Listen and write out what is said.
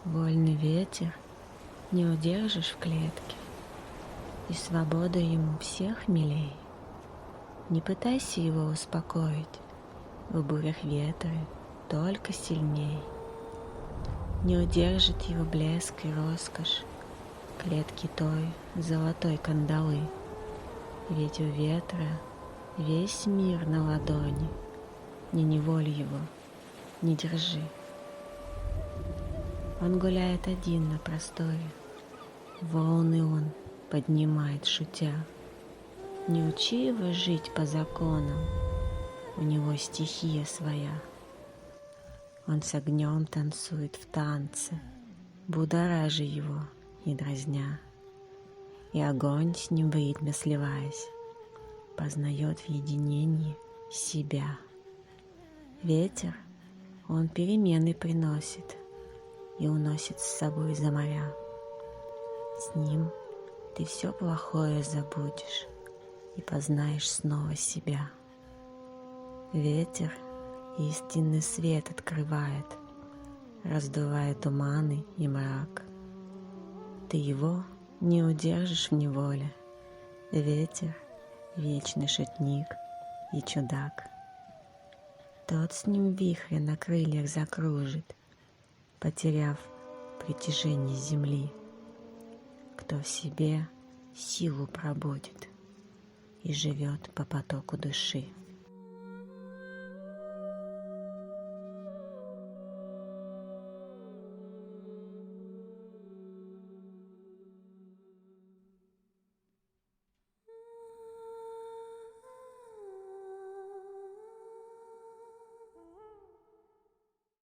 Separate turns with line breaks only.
Вольный ветер не удержишь в клетке, и свобода ему всех милей. Не пытайся его успокоить, в бурях ветры только сильней. Не удержит его блеск и роскошь, клетки той золотой кандалы. Ведь у ветра весь мир на ладони, не неволь его, не держи. Он гуляет один на просторе, волны он поднимает шутя. Не учи его жить по законам, у него стихия своя. Он с огнем танцует в танце, будоражи его и дразня. И огонь с ним во имя сливаясь, познает в единении себя. Ветер, он перемены приносит и уносит с собой за моря. С ним ты все плохое забудешь и познаешь снова себя. Ветер истинный свет открывает, раздувая туманы и мрак. Ты его не удержишь в неволе, ветер — вечный шутник и чудак. Тот с ним вихря на крыльях закружит, потеряв притяжение земли. Кто в себе силу пробудит и живет по потоку души.